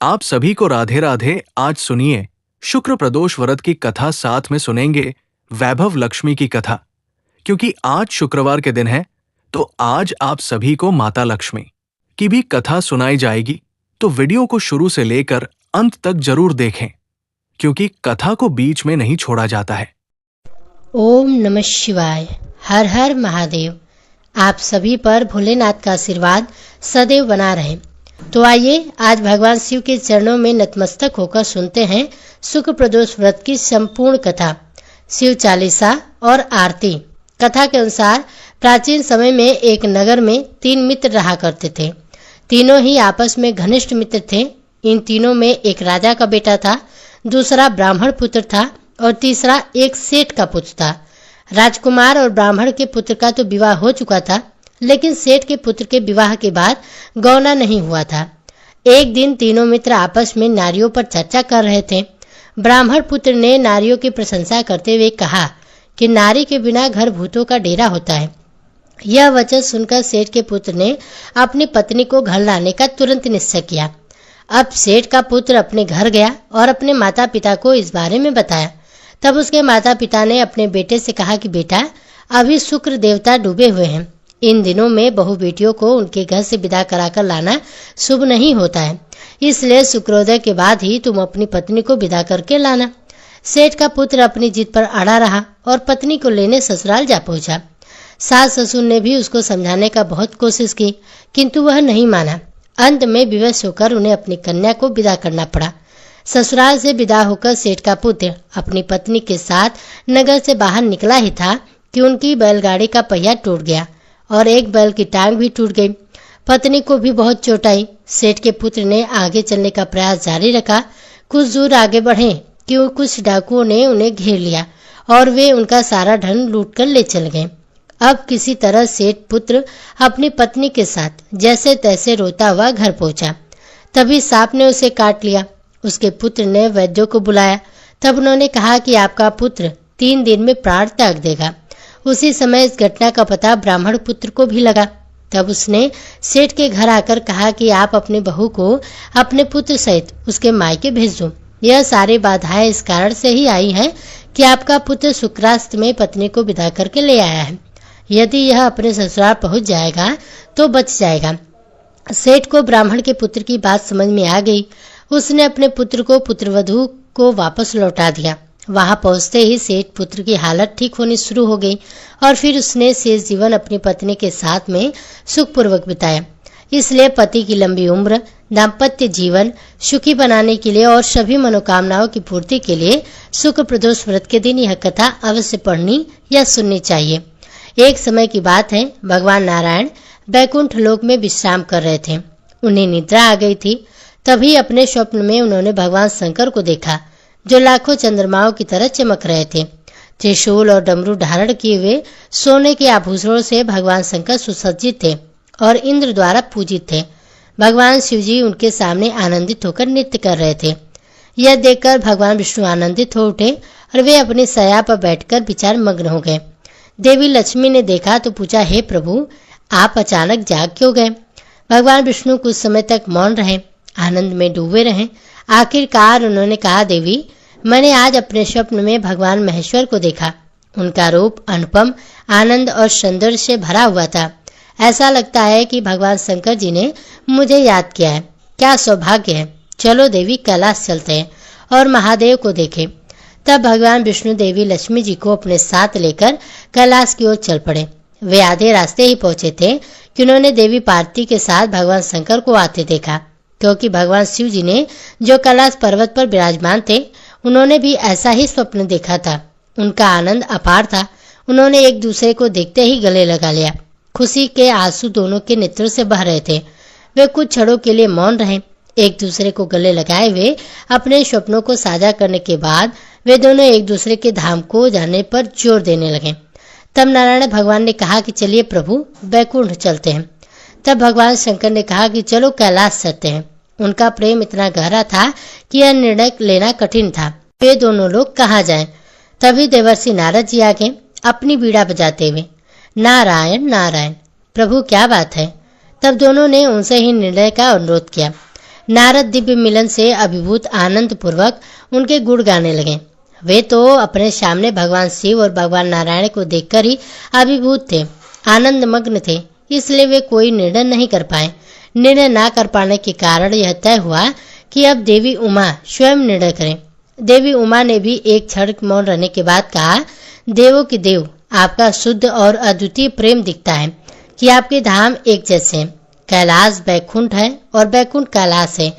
आप सभी को राधे राधे। आज सुनिए शुक्र प्रदोष व्रत की कथा, साथ में सुनेंगे वैभव लक्ष्मी की कथा। क्योंकि आज शुक्रवार के दिन है, तो आज आप सभी को माता लक्ष्मी की भी कथा सुनाई जाएगी। तो वीडियो को शुरू से लेकर अंत तक जरूर देखें, क्योंकि कथा को बीच में नहीं छोड़ा जाता है। ओम नमः शिवाय। हर हर महादेव। आप सभी पर भोलेनाथ का आशीर्वाद सदैव बना रहे। तो आइए आज भगवान शिव के चरणों में नतमस्तक होकर सुनते हैं शुक्र प्रदोष व्रत की संपूर्ण कथा, शिव चालीसा और आरती। कथा के अनुसार प्राचीन समय में एक नगर में 3 मित्र रहा करते थे। तीनों ही आपस में घनिष्ठ मित्र थे। इन तीनों में एक राजा का बेटा था, दूसरा ब्राह्मण पुत्र था और तीसरा एक सेठ का पुत्र था। राजकुमार और ब्राह्मण के पुत्र का तो विवाह हो चुका था, लेकिन सेठ के पुत्र के विवाह के बाद गौना नहीं हुआ था। एक दिन तीनों मित्र आपस में नारियों पर चर्चा कर रहे थे। ब्राह्मण पुत्र ने नारियों की प्रशंसा करते हुए कहा कि नारी के बिना घर भूतों का डेरा होता है। यह वचन सुनकर सेठ के पुत्र ने अपनी पत्नी को घर लाने का तुरंत निश्चय किया। अब सेठ का पुत्र अपने घर गया और अपने माता पिता को इस बारे में बताया। तब उसके माता पिता ने अपने बेटे से कहा कि बेटा, अभी शुक्र देवता डूबे हुए हैं। इन दिनों में बहू बेटियों को उनके घर से विदा कराकर लाना शुभ नहीं होता है, इसलिए शुक्रोदय के बाद ही तुम अपनी पत्नी को विदा करके लाना। सेठ का पुत्र अपनी जिद पर अड़ा रहा और पत्नी को लेने ससुराल जा पहुंचा। सास ससुर ने भी उसको समझाने का बहुत कोशिश की, किंतु वह नहीं माना। अंत में विवश होकर उन्हें अपनी कन्या को विदा करना पड़ा। ससुराल से विदा होकर सेठ का पुत्र अपनी पत्नी के साथ नगर से बाहर निकला ही था कि उनकी बैलगाड़ी का पहिया टूट गया और एक बैल की टांग भी टूट गई। पत्नी को भी बहुत चोट आई। सेठ के पुत्र ने आगे चलने का प्रयास जारी रखा। कुछ दूर आगे बढ़े कि कुछ डाकुओं ने उन्हें घेर लिया और वे उनका सारा धन लूट कर ले चल गए। अब किसी तरह सेठ पुत्र अपनी पत्नी के साथ जैसे तैसे रोता हुआ घर पहुंचा। तभी सांप ने उसे काट लिया। उसके पुत्र ने वैद्यों को बुलाया। तब उन्होंने कहा कि आपका पुत्र 3 दिन में प्राण त्याग देगा। उसी समय इस घटना का पता ब्राह्मण पुत्र को भी लगा। तब उसने सेठ के घर आकर कहा कि आप अपनी बहू को अपने पुत्र सहित उसके मायके भेज दो। यह सारी बाधाएं इस कारण से ही आई हैं कि आपका पुत्र शुक्रास्त में पत्नी को विदा करके ले आया है। यदि यह अपने ससुराल पहुंच जाएगा तो बच जाएगा। सेठ को ब्राह्मण के पुत्र की बात समझ में आ गई। उसने अपने पुत्र को पुत्रवधू को वापस लौटा दिया। वहां पहुंचते ही सेठ पुत्र की हालत ठीक होनी शुरू हो गई और फिर उसने शेष जीवन अपनी पत्नी के साथ में सुखपूर्वक बिताया। इसलिए पति की लंबी उम्र, दाम्पत्य जीवन सुखी बनाने के लिए और सभी मनोकामनाओं की पूर्ति के लिए शुक्र प्रदोष व्रत के दिन यह कथा अवश्य पढ़नी या सुननी चाहिए। एक समय की बात है, भगवान नारायण बैकुंठ लोक में विश्राम कर रहे थे। उन्हें निद्रा आ गई थी। तभी अपने स्वप्न में उन्होंने भगवान शंकर को देखा, जो लाखों चंद्रमाओं की तरह चमक रहे थे। त्रिशूल और डमरू धारण किए हुए सोने के आभूषणों से भगवान शंकर सुसज्जित थे और इंद्र द्वारा पूजित थे। भगवान शिवजी उनके सामने आनंदित होकर नृत्य कर रहे थे। यह देखकर भगवान विष्णु आनंदित हो उठे और वे अपनी शैया पर बैठकर विचार मग्न हो गए। देवी लक्ष्मी ने देखा तो पूछा, हे प्रभु, आप अचानक जाग क्यों गए? भगवान विष्णु कुछ समय तक मौन रहे, आनंद में डूबे रहे। आखिरकार उन्होंने कहा, देवी, मैंने आज अपने स्वप्न में भगवान महेश्वर को देखा। उनका रूप अनुपम, आनंद और सौंदर्य से भरा हुआ था। ऐसा लगता है कि भगवान शंकर जी ने मुझे याद किया है। क्या सौभाग्य है। चलो देवी, कैलाश चलते हैं और महादेव को देखें। तब भगवान विष्णु देवी लक्ष्मी जी को अपने साथ लेकर कैलाश की ओर चल पड़े। वे आधे रास्ते ही पहुंचे थे कि उन्होंने देवी पार्वती के साथ भगवान शंकर को आते देखा। क्योंकि भगवान शिव जी ने जो कैलाश पर्वत पर विराजमान थे, उन्होंने भी ऐसा ही स्वप्न देखा था। उनका आनंद अपार था। उन्होंने एक दूसरे को देखते ही गले लगा लिया। खुशी के आंसू दोनों के नेत्रों से बह रहे थे। वे कुछ क्षणों के लिए मौन रहे। एक दूसरे को गले लगाए हुए अपने स्वप्नों को साझा करने के बाद वे दोनों एक दूसरे के धाम को जाने पर जोर देने लगे। तब नारायण भगवान ने कहा कि चलिए प्रभु, बैकुंठ चलते हैं। तब भगवान शंकर ने कहा कि चलो कैलाश चलते हैं। उनका प्रेम इतना गहरा था कि यह निर्णय लेना कठिन था। वे दोनों लोग कहाँ जाएं? तभी देवर्षि नारद जी आगे अपनी बीड़ा बजाते हुए, नारायण नारायण, प्रभु क्या बात है? तब दोनों ने उनसे ही निर्णय का अनुरोध किया। नारद दिव्य मिलन से अभिभूत आनंद पूर्वक उनके गुण गाने लगे। वे तो अपने सामने भगवान शिव और भगवान नारायण को देखकर ही अभिभूत थे, आनंद मग्न थे, इसलिए वे कोई निर्णय नहीं कर पाए। निर्णय ना कर पाने के कारण यह तय हुआ कि अब देवी उमा स्वयं निर्णय करें। देवी उमा ने भी एक क्षण मौन रहने के बाद कहा, देवों के देव, आपका शुद्ध और अद्वितीय प्रेम दिखता है कि आपके धाम एक जैसे हैं। कैलाश बैकुंठ है और बैकुंठ कैलाश है,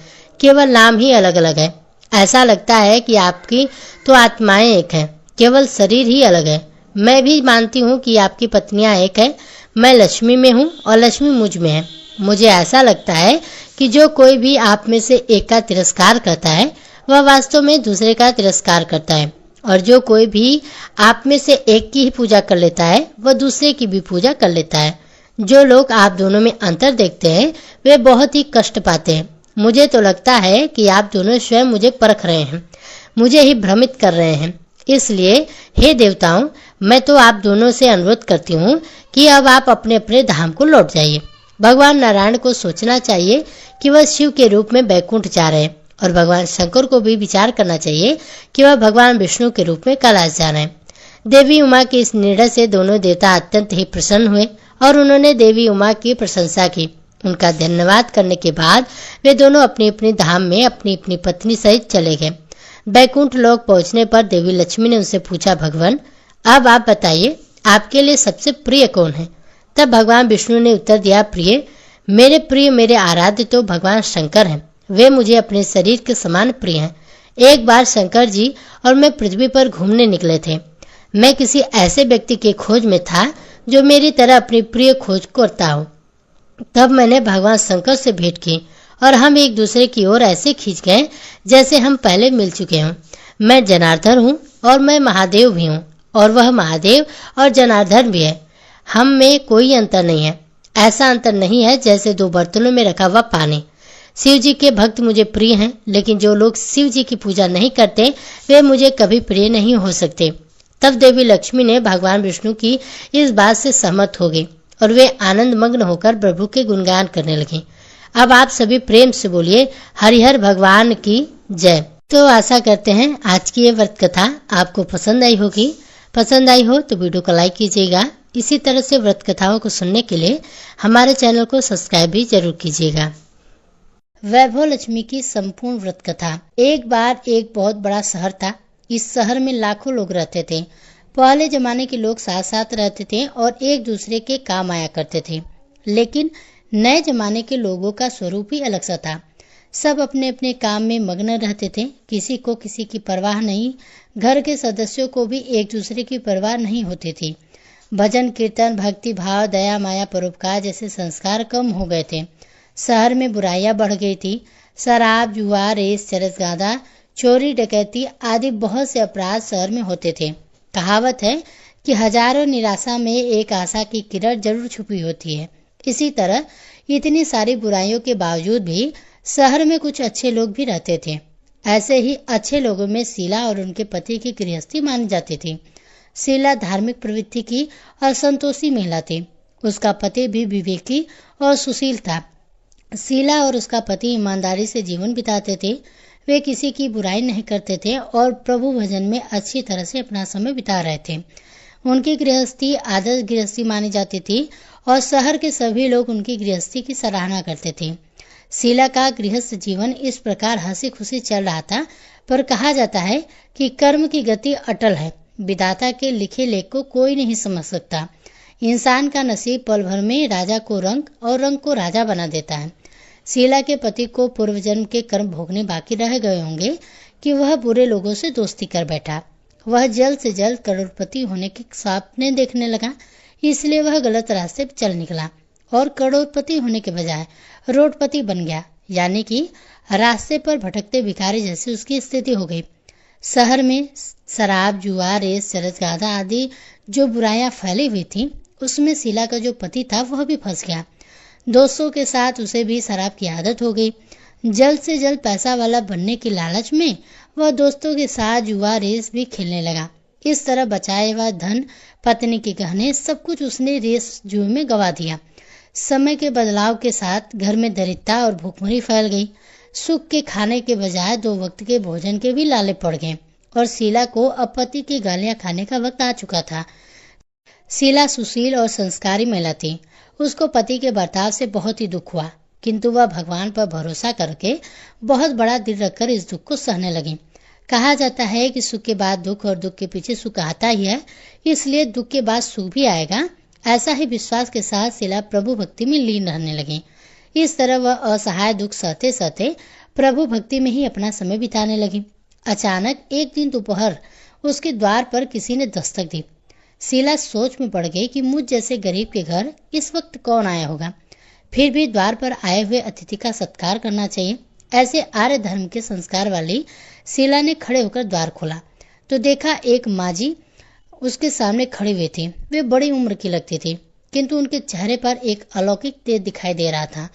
केवल नाम ही अलग अलग है। ऐसा लगता है कि आपकी तो आत्माएं एक हैं, केवल शरीर ही अलग है। मैं भी मानती हूँ कि आपकी पत्नियां एक है। मैं लक्ष्मी में हूँ और लक्ष्मी मुझ में है। मुझे ऐसा लगता है कि जो कोई भी आप में से एक का तिरस्कार करता है वह वास्तव में दूसरे का तिरस्कार करता है, और जो कोई भी आप में से एक की ही पूजा कर लेता है वह दूसरे की भी पूजा कर लेता है। जो लोग आप दोनों में अंतर देखते हैं वे बहुत ही कष्ट पाते हैं। मुझे तो लगता है कि आप दोनों स्वयं मुझे परख रहे हैं, मुझे ही भ्रमित कर रहे हैं। इसलिए हे देवताओं, मैं तो आप दोनों से अनुरोध करती हूँ कि अब आप अपने अपने धाम को लौट जाइए। भगवान नारायण को सोचना चाहिए कि वह शिव के रूप में बैकुंठ जा रहे हैं, और भगवान शंकर को भी विचार करना चाहिए कि वह भगवान विष्णु के रूप में कैलाश जा रहे हैं। देवी उमा के इस निर्णय से दोनों देवता अत्यंत ही प्रसन्न हुए और उन्होंने देवी उमा की प्रशंसा की। उनका धन्यवाद करने के बाद वे दोनों अपनी अपनी धाम में अपनी अपनी पत्नी सहित चले गए। बैकुंठ लोक पहुंचने पर देवी लक्ष्मी ने उनसे पूछा, भगवान अब आप बताइए आपके लिए सबसे प्रिय कौन है? तब भगवान विष्णु ने उत्तर दिया, प्रिय मेरे आराध्य तो भगवान शंकर हैं। वे मुझे अपने शरीर के समान प्रिय हैं। एक बार शंकर जी और मैं पृथ्वी पर घूमने निकले थे। मैं किसी ऐसे व्यक्ति के खोज में था जो मेरी तरह अपनी प्रिय खोज करता हो। तब मैंने भगवान शंकर से भेंट की और हम एक दूसरे की ओर ऐसे खींच गए जैसे हम पहले मिल चुके हों। मैं जनार्दन हूँ और मैं महादेव भी हूँ, और वह महादेव और जनार्दन भी है। हम में कोई अंतर नहीं है। ऐसा अंतर नहीं है जैसे दो बर्तनों में रखा हुआ पानी। शिव जी के भक्त मुझे प्रिय हैं, लेकिन जो लोग शिव जी की पूजा नहीं करते वे मुझे कभी प्रिय नहीं हो सकते। तब देवी लक्ष्मी ने भगवान विष्णु की इस बात से सहमत हो गई और वे आनंद मग्न होकर प्रभु के गुणगान करने लगी। अब आप सभी प्रेम से बोलिए, हरिहर भगवान की जय। तो आशा करते हैं आज की ये व्रत कथा आपको पसंद आई होगी। पसंद आई हो तो वीडियो को लाइक कीजिएगा। इसी तरह से व्रत कथाओं को सुनने के लिए हमारे चैनल को सब्सक्राइब भी जरूर कीजिएगा। वैभव लक्ष्मी की संपूर्ण व्रत कथा। एक बार एक बहुत बड़ा शहर था। इस शहर में लाखों लोग रहते थे। पहले जमाने के लोग साथ साथ रहते थे और एक दूसरे के काम आया करते थे, लेकिन नए जमाने के लोगों का स्वरूप ही अलग सा था। सब अपने अपने काम में मग्न रहते थे। किसी को किसी की परवाह नहीं। घर के सदस्यों को भी एक दूसरे की परवाह नहीं होती थी। भजन कीर्तन, भक्ति भाव, दया माया, परोपकार जैसे संस्कार कम हो गए थे। शहर में बुराइयां बढ़ गई थी। शराब, जुआ, रेस, चरस गादा, चोरी, डकैती आदि बहुत से अपराध शहर में होते थे। कहावत है कि हजारों निराशा में एक आशा की किरण जरूर छुपी होती है। इसी तरह इतनी सारी बुराइयों के बावजूद भी शहर में कुछ अच्छे लोग भी रहते थे। ऐसे ही अच्छे लोगों में शीला और उनके पति की गृहस्थी मानी जाती थी। शीला धार्मिक प्रवृत्ति की और संतोषी महिला थी। उसका पति भी विवेकी और सुशील था। शीला और उसका पति ईमानदारी से जीवन बिताते थे। वे किसी की बुराई नहीं करते थे और प्रभु भजन में अच्छी तरह से अपना समय बिता रहे थे। उनकी गृहस्थी आदर्श गृहस्थी मानी जाती थी और शहर के सभी लोग उनकी गृहस्थी की सराहना करते थे। शीला का गृहस्थ जीवन इस प्रकार हंसी खुशी चल रहा था, पर कहा जाता है कि कर्म की गति अटल है। विधाता के लिखे लेख को कोई नहीं समझ सकता। इंसान का नसीब पल भर में राजा को रंक और रंक को राजा बना देता है। शीला के पति को पूर्व जन्म के कर्म भोगने बाकी रह गए होंगे कि वह बुरे लोगों से दोस्ती कर बैठा। वह जल्द से जल्द करोड़पति होने के सपने देखने लगा, इसलिए वह गलत रास्ते पर चल निकला और करोड़पति होने के बजाय रोडपति बन गया, यानी कि रास्ते पर भटकते भिखारी जैसी उसकी स्थिति हो गई। शहर में शराब, जुआ, रेस, चरस गादा आदि जो बुराइयां फैली हुई थी, उसमें शीला का जो पति था वह भी फंस गया। दोस्तों के साथ उसे भी शराब की आदत हो गई। जल्द से जल्द पैसा वाला बनने की लालच में वह दोस्तों के साथ जुआ, रेस भी खेलने लगा। इस तरह बचाए हुआ धन, पत्नी के गहने, सब कुछ उसने रेस जुए में गवा दिया। समय के बदलाव के साथ घर में दरिद्रता और भूखमरी फैल गई। सुख के खाने के बजाय 2 वक्त के भोजन के भी लाले पड़ गए और शीला को अब पति की गालियां खाने का वक्त आ चुका था। शीला सुशील और संस्कारी महिला थी। उसको पति के बर्ताव से बहुत ही दुख हुआ, किंतु वह भगवान पर भरोसा करके बहुत बड़ा दिल रखकर इस दुख को सहने लगी। कहा जाता है कि सुख के बाद दुख और दुख के पीछे सुख आता ही है, इसलिए दुख के बाद सुख भी आएगा। ऐसा ही विश्वास के साथ शीला प्रभु भक्ति में लीन रहने लगी। इस तरह वह असहाय दुख सहते सहते प्रभु भक्ति में ही अपना समय बिताने लगी। अचानक एक दिन दोपहर उसके द्वार पर किसी ने दस्तक दी। शीला सोच में पड़ गई कि मुझ जैसे गरीब के घर इस वक्त कौन आया होगा। फिर भी द्वार पर आए हुए अतिथि का सत्कार करना चाहिए। ऐसे आर्य धर्म के संस्कार वाली शीला ने खड़े होकर द्वार खोला तो देखा एक माजी उसके सामने खड़ी हुई थी। वे बड़ी उम्र की लगती थी, किंतु उनके चेहरे पर एक अलौकिक तेज दिखाई दे रहा था।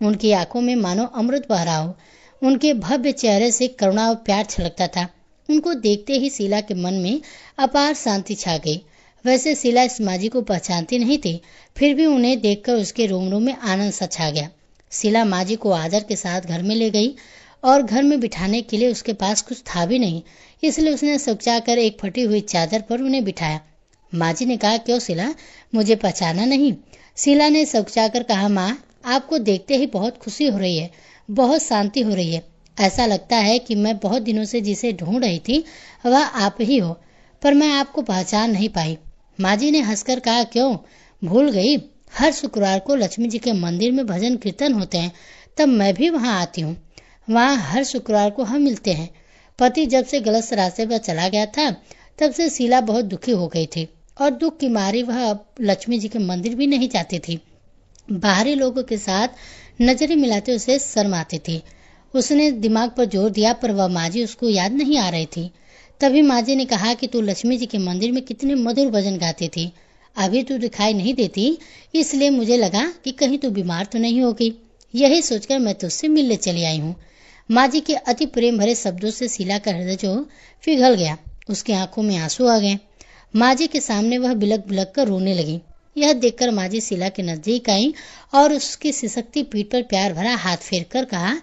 उनकी आंखों में मानो अमृत बह रहा हो। उनके भव्य चेहरे से करुणा और प्यार छलकता था। उनको देखते ही शीला के मन में अपार शांति छा गई। वैसे शीला इस माजी को पहचानती नहीं थी, फिर भी उन्हें देखकर उसके रोम रोम में आनंद सा छा गया। शीला माजी को आदर के साथ घर में ले गई और घर में बिठाने के लिए उसके पास कुछ था भी नहीं, इसलिए उसने सुकचाकर एक फटी हुई चादर पर उन्हें बिठाया। माजी ने कहा, क्यों शीला, मुझे पहचाना नहीं? शीला ने सुकचाकर कहा, माँ, आपको देखते ही बहुत खुशी हो रही है, बहुत शांति हो रही है। ऐसा लगता है कि मैं बहुत दिनों से जिसे ढूंढ रही थी वह आप ही हो, पर मैं आपको पहचान नहीं पाई। माजी ने हंसकर कहा, क्यों भूल गई? हर शुक्रवार को लक्ष्मी जी के मंदिर में भजन कीर्तन होते हैं, तब मैं भी वहाँ आती हूँ। वहाँ हर शुक्रवार को हम मिलते हैं। पति जब से गलत रास्ते पर चला गया था, तब से शीला बहुत दुखी हो गई थी और दुख की मारी वह अब लक्ष्मी जी के मंदिर भी नहीं जाती थी। बाहरी लोगों के साथ नजरें मिलाते उसे शर्म आती थी। उसने दिमाग पर जोर दिया, पर वह माजी उसको याद नहीं आ रही थी। तभी माजी ने कहा कि तू लक्ष्मी जी के मंदिर में कितने मधुर भजन गाती थी, अभी तू दिखाई नहीं देती, इसलिए मुझे लगा कि कहीं तू बीमार तो नहीं हो गई। यही सोचकर मैं तुझसे मिलने चली आई हूँ। माजी के अति प्रेम भरे शब्दों से शीला का हृदय जो पिघल गया, उसकी आंखों में आंसू आ गए। माजी के सामने वह बिलक बिलक कर रोने लगी। यह देखकर माजी शीला के नजदीक आई और उसकी सिसकती पीठ पर प्यार भरा हाथ फेर कर कहा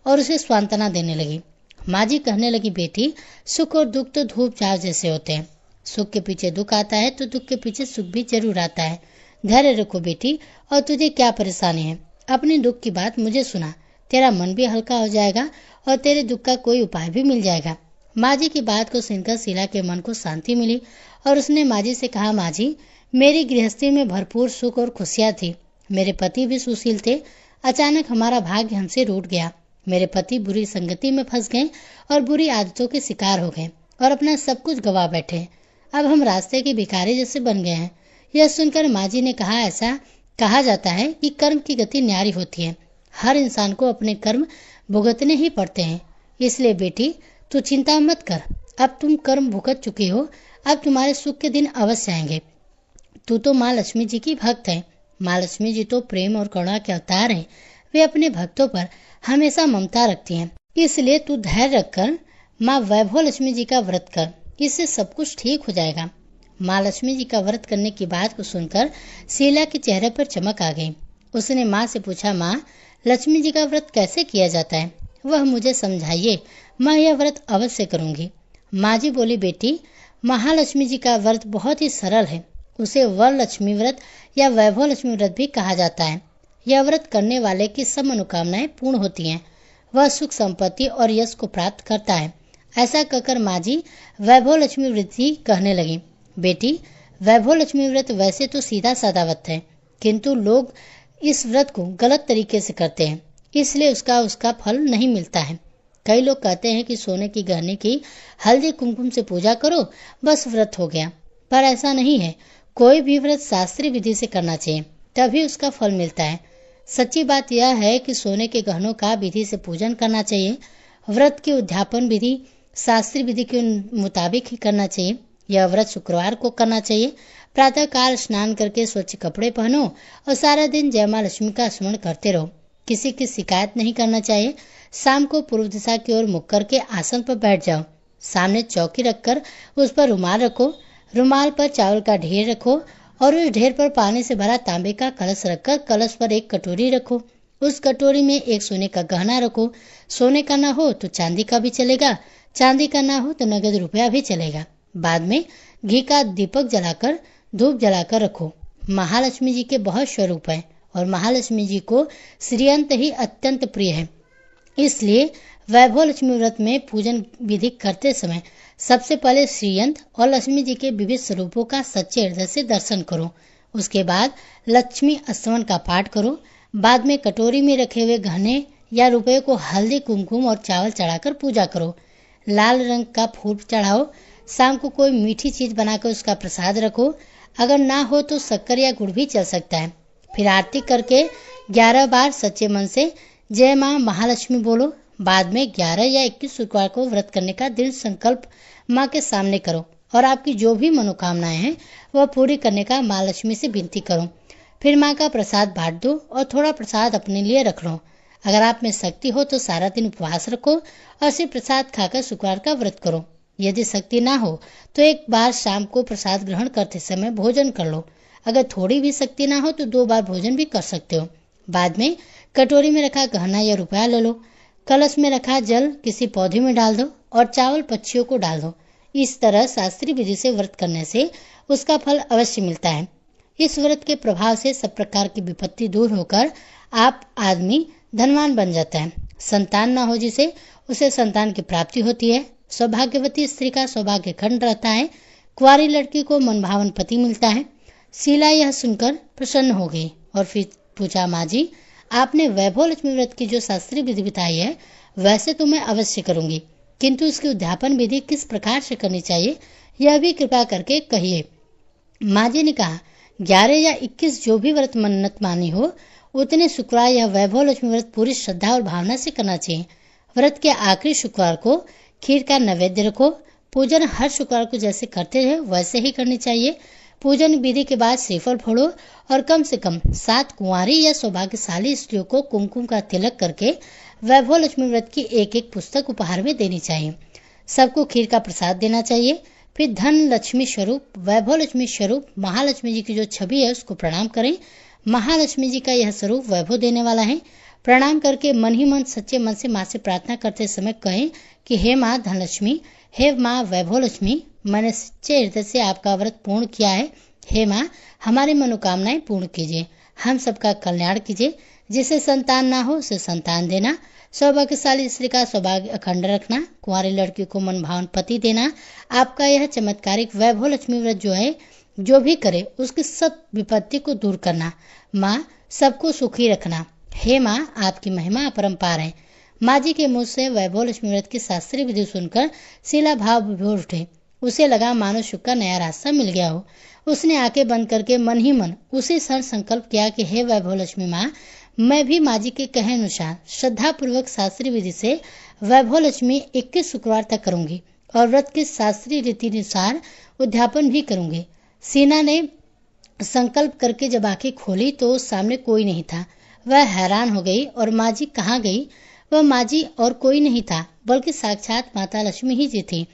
और उसे सांत्वना देने लगी। माजी कहने लगी, बेटी, सुख और दुख तो धूप छाव जैसे होते हैं। सुख के पीछे दुख आता है तो दुख के पीछे सुख भी जरूर आता है। धैर्य रखो बेटी, और तुझे क्या परेशानी है? अपने दुख की बात मुझे सुना, तेरा मन भी हल्का हो जाएगा और तेरे दुख का कोई उपाय भी मिल जाएगा। माजी की बात को सुनकर शीला के मन को शांति मिली और उसने माजी से कहा, माजी, मेरी गृहस्थी में भरपूर सुख और खुशियाँ थी। मेरे पति भी सुशील थे। अचानक हमारा भाग्य हमसे रूठ गया। मेरे पति बुरी संगति में फंस गए और बुरी आदतों के शिकार हो गए और अपना सब कुछ गवा बैठे। अब हम रास्ते के भिखारी जैसे बन गए हैं। यह सुनकर माजी ने कहा, ऐसा कहा जाता है कि कर्म की गति न्यारी होती है। हर इंसान को अपने कर्म भुगतने ही पड़ते हैं। इसलिए बेटी, तू चिंता मत कर। अब तुम कर्म भुगत चुकी हो, अब तुम्हारे सुख के दिन अवश्य आएंगे। तू तो माँ लक्ष्मी जी की भक्त है। माँ लक्ष्मी जी तो प्रेम और करुणा के अवतार हैं। वे अपने भक्तों पर हमेशा ममता रखती हैं। इसलिए तू धैर्य रखकर माँ वैभव लक्ष्मी जी का व्रत कर, इससे सब कुछ ठीक हो जाएगा। माँ लक्ष्मी जी का व्रत करने की बात को सुनकर शीला के चेहरे पर चमक आ गई। उसने माँ से पूछा, माँ, लक्ष्मी जी का व्रत कैसे किया जाता है? वह मुझे समझाइए, मैं यह व्रत अवश्य करूंगी। माँ जी बोली, बेटी, महालक्ष्मी जी का व्रत बहुत ही सरल है। उसे वर लक्ष्मी व्रत या वैभव लक्ष्मी व्रत भी कहा जाता है। यह व्रत करने वाले की सब मनोकामनाएं पूर्ण होती हैं। वह सुख संपत्ति और यश को प्राप्त करता है। ऐसा कहकर माँ जी वैभव लक्ष्मी व्रत ही कहने लगी। बेटी, वैभव लक्ष्मी व्रत वैसे तो सीधा सादा व्रत है, किंतु लोग इस व्रत को गलत तरीके से करते हैं, इसलिए उसका फल नहीं मिलता है। कई लोग कहते हैं कि सोने की गहने की हल्दी कुमकुम से पूजा करो, बस व्रत हो गया, पर ऐसा नहीं है। कोई भी व्रत शास्त्रीय विधि से करना चाहिए, तभी उसका फल मिलता है। सच्ची बात यह है कि सोने के गहनों का विधि से पूजन करना चाहिए। व्रत की उद्यापन विधि शास्त्रीय विधि के मुताबिक ही करना चाहिए। यह व्रत शुक्रवार को करना चाहिए। प्रातः काल स्नान करके स्वच्छ कपड़े पहनो और सारा दिन जय माँ लक्ष्मी का स्मरण करते रहो। किसी की शिकायत नहीं करना चाहिए। शाम को पूर्व दिशा की ओर मुख करके आसन पर बैठ जाओ। सामने चौकी रखकर उस पर रुमाल रखो। रुमाल पर चावल का ढेर रखो और उस ढेर पर पानी से भरा तांबे का कलश रखकर कलश पर एक कटोरी रखो। उस कटोरी में एक सोने का गहना रखो। सोने का ना हो तो चांदी का भी चलेगा, चांदी का ना हो तो नगद रुपया भी चलेगा। बाद में घी का दीपक जलाकर धूप जलाकर रखो। महालक्ष्मी जी के बहुत स्वरूप हैं और महालक्ष्मी जी को श्रीयंत ही अत्यंत प्रिय है। इसलिए वैभव लक्ष्मी व्रत में पूजन विधि करते समय सबसे पहले श्रीयंत और लक्ष्मी जी के विविध स्वरूपों का सच्चे हृदय से दर्शन करो। उसके बाद लक्ष्मी स्तवन का पाठ करो। बाद में कटोरी में रखे हुए गहने या रुपये को हल्दी, कुमकुम और चावल चढ़ाकर पूजा करो। लाल रंग का फूल चढ़ाओ। शाम को कोई मीठी चीज बनाकर उसका प्रसाद रखो। अगर ना हो तो शक्कर या गुड़ भी चल सकता है। फिर आरती करके 11 बार सच्चे मन से जय माँ महालक्ष्मी बोलो। बाद में 11 या 21 शुक्रवार को व्रत करने का दृढ़ संकल्प माँ के सामने करो और आपकी जो भी मनोकामनाएं हैं वह पूरी करने का माँ लक्ष्मी से विनती करो। फिर माँ का प्रसाद बांट दो और थोड़ा प्रसाद अपने लिए रख लो। अगर आप में शक्ति हो तो सारा दिन उपवास रखो और सिर्फ प्रसाद खाकर शुक्रवार का व्रत करो। यदि शक्ति ना हो तो एक बार शाम को प्रसाद ग्रहण करते समय भोजन कर लो। अगर थोड़ी भी शक्ति ना हो तो 2 बार भोजन भी कर सकते हो। बाद में कटोरी में रखा गहना या रुपया ले लो। कलश में रखा जल किसी पौधे में डाल दो और चावल पक्षियों को डाल दो। इस तरह शास्त्रीय विधि से व्रत करने से उसका फल अवश्य मिलता है। इस व्रत के प्रभाव से सब प्रकार की विपत्ति दूर होकर आप आदमी धनवान बन जाता है। संतान न हो जिसे उसे संतान की प्राप्ति होती है। सौभाग्यवती स्त्री का सौभाग्य खंड रहता है। कुंवारी लड़की को मनभावन पति मिलता है। शीला यह सुनकर प्रसन्न हो गई और फिर पूछा, माँ जी आपने वैभव लक्ष्मी व्रत की जो शास्त्रीय विधि बताई है वैसे तो मैं अवश्य करूंगी, किंतु इसकी उद्यापन विधि किस प्रकार से करनी चाहिए यह भी कृपा करके कहिए। माँ जी ने कहा, 11 या 21 जो भी व्रत मन्नत मानी हो उतने शुक्रवार यह वैभव लक्ष्मी व्रत पूरी श्रद्धा और भावना से करना चाहिए। व्रत के आखिरी शुक्रवार को खीर का नैवेद्य रखो। पूजन हर शुक्रवार को जैसे करते हैं वैसे ही करनी चाहिए। पूजन विधि के बाद श्रीफल फोड़ो और कम से कम 7 कुंवारी या सौभाग्यशाली स्त्रियों को कुमकुम का तिलक करके वैभव लक्ष्मी व्रत की एक पुस्तक उपहार में देनी चाहिए। सबको खीर का प्रसाद देना चाहिए। फिर धन लक्ष्मी स्वरूप वैभव लक्ष्मी स्वरूप महालक्ष्मी जी की जो छवि है उसको प्रणाम करें। महालक्ष्मी जी का यह स्वरूप वैभव देने वाला है। प्रणाम करके मन ही मन सच्चे मन से माँ से प्रार्थना करते समय कहें कि हे माँ धनलक्ष्मी, हे माँ वैभव लक्ष्मी, मैंने सच्चे हृदय से आपका व्रत पूर्ण किया है। हे माँ हमारी मनोकामनाएं पूर्ण कीजिए, हम सबका कल्याण कीजिए। जिसे संतान ना हो उसे संतान देना, सौभाग्यशाली स्त्री का सौभाग्य अखंड रखना, कुंवारी लड़की को मनभावन पति देना। आपका यह चमत्कारिक वैभव लक्ष्मी व्रत जो है जो भी करे उसकी सब विपत्ति को दूर करना। माँ सबको सुखी रखना। हे माँ आपकी महिमा अपरंपार है। माँ जी के मुंह से वैभव लक्ष्मी व्रत की शास्त्रीय विधि सुनकर शीला भाव विभोर उठे। उसे लगा मानो सुख का नया रास्ता मिल गया हो। उसने आंखें बंद करके मन ही मन उसी क्षण संकल्प किया कि हे वैभव लक्ष्मी माँ, मैं भी माँ जी के कहे अनुसार श्रद्धा पूर्वक शास्त्रीय विधि से वैभव लक्ष्मी 21 शुक्रवार तक करूंगी और व्रत के शास्त्रीय रीति अनुसार उद्यापन भी करूंगी। शीला ने संकल्प करके जब आंखें खोली तो सामने कोई नहीं था। वह हैरान हो गई और माँ जी कहाँ गई। वह माँ जी और कोई नहीं था बल्कि साक्षात माता लक्ष्मी ही जी थी।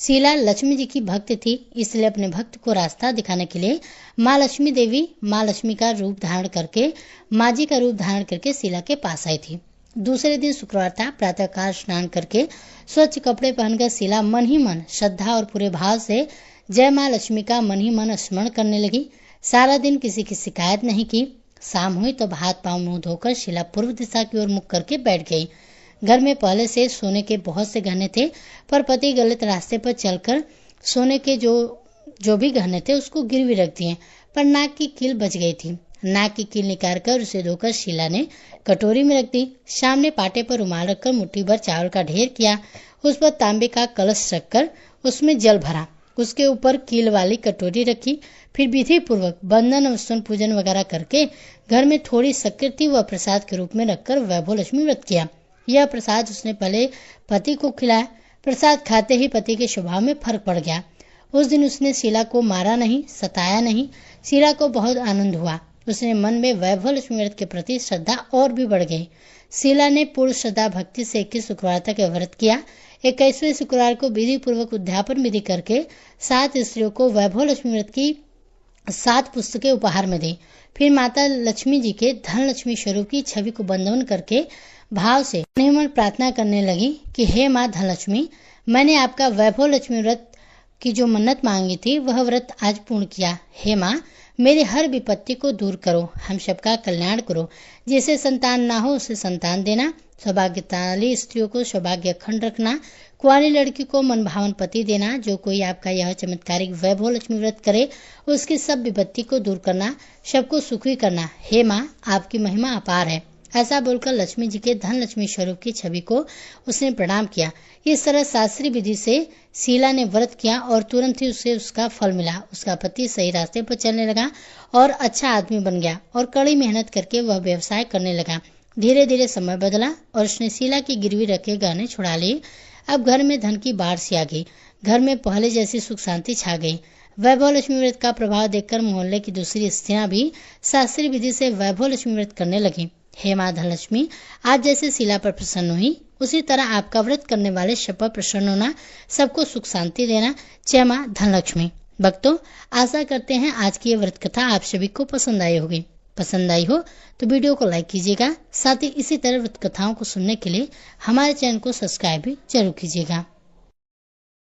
शीला लक्ष्मी जी की भक्त थी, इसलिए अपने भक्त को रास्ता दिखाने के लिए माँ लक्ष्मी देवी माँ लक्ष्मी का रूप धारण करके माँ जी का रूप धारण करके शीला के पास आई थी। दूसरे दिन शुक्रवार था। प्रातःकाल स्नान करके स्वच्छ कपड़े पहनकर शीला मन ही मन श्रद्धा और पूरे भाव से जय माँ लक्ष्मी का मन ही मन स्मरण करने लगी। सारा दिन किसी की शिकायत नहीं की। शाम हुई तो हाथ पांव मुंह धोकर शीला पूर्व दिशा की ओर मुख करके बैठ गई। घर में पहले से सोने के बहुत से गहने थे, पर पति गलत रास्ते पर चलकर सोने के जो भी गहने थे उसको गिरवी रख दिए, पर नाक की कील बच गई थी। नाक की कील निकालकर उसे धोकर शीला ने कटोरी में रख दी। सामने पाटे पर रुमाल रखकर मुट्ठी भर चावल का ढेर किया। उस पर तांबे का कलश रखकर उसमें जल भरा। उसके ऊपर कील वाली कटोरी रखी। फिर विधि पूर्वक बंधन और स्तन पूजन वगैरह करके घर में थोड़ी शक्कर थी वह प्रसाद के रूप में रखकर वैभव लक्ष्मी व्रत किया। यह प्रसाद उसने पहले पति को खिलाया। प्रसाद खाते ही पति के स्वभाव में फर्क पड़ गया। उस दिन उसने शीला को मारा नहीं, सताया नहीं। शीला को बहुत आनंद हुआ। उसने मन में वैभव लक्ष्मी व्रत के प्रति श्रद्धा और भी बढ़ गई। शीला ने पूर्ण श्रद्धा भक्ति से 21 शुक्रवार तक व्रत किया। 21वें शुक्रवार को विधि पूर्वक उद्यापन विधि करके 7 स्त्रियों को वैभव लक्ष्मी व्रत की 7 पुस्तकें उपहार में दी। फिर माता लक्ष्मी जी के धन लक्ष्मी स्वरूप की छवि को बंधन करके भाव से मन प्रार्थना करने लगी कि हे माँ धनलक्ष्मी, मैंने आपका वैभव लक्ष्मी व्रत की जो मन्नत मांगी थी वह व्रत आज पूर्ण किया। हे माँ, मेरे हर विपत्ति को दूर करो, हम सबका कल्याण करो। जिसे संतान ना हो उसे संतान देना, सौभाग्यशाली स्त्रियों को सौभाग्य अखंड रखना, कुंवारी लड़की को मनभावन पति देना। जो कोई आपका यह चमत्कारिक वैभव लक्ष्मी व्रत करे उसकी सब विपत्ति को दूर करना, सबको सुखी करना। हे माँ, आपकी महिमा अपार है। ऐसा बोलकर लक्ष्मी जी के धन लक्ष्मी स्वरूप की छवि को उसने प्रणाम किया। इस तरह शास्त्रीय विधि से शीला ने व्रत किया और तुरंत ही उसे उसका फल मिला। उसका पति सही रास्ते पर चलने लगा और अच्छा आदमी बन गया और कड़ी मेहनत करके वह व्यवसाय करने लगा। धीरे धीरे समय बदला और उसने शीला की गिरवी रखे गहने छुड़ा लिए। अब घर में धन की बाढ़ सी आ गई। घर में पहले जैसी सुख शांति छा गई। वैभव लक्ष्मी व्रत का प्रभाव देखकर मोहल्ले की दूसरी स्त्रियां भी शास्त्रीय विधि से वैभव लक्ष्मी व्रत करने लगी। हे माँ धनलक्ष्मी, आप जैसे शीला पर प्रसन्न हुई उसी तरह आपका व्रत करने वाले सब पर प्रसन्न होना, सबको सुख शांति देना। जय माँ धनलक्ष्मी। भक्तों, आशा करते हैं आज की ये व्रत कथा आप सभी को पसंद आई होगी। पसंद आई हो तो वीडियो को लाइक कीजिएगा। साथ ही इसी तरह व्रत कथाओं को सुनने के लिए हमारे चैनल को सब्सक्राइब भी जरूर कीजिएगा।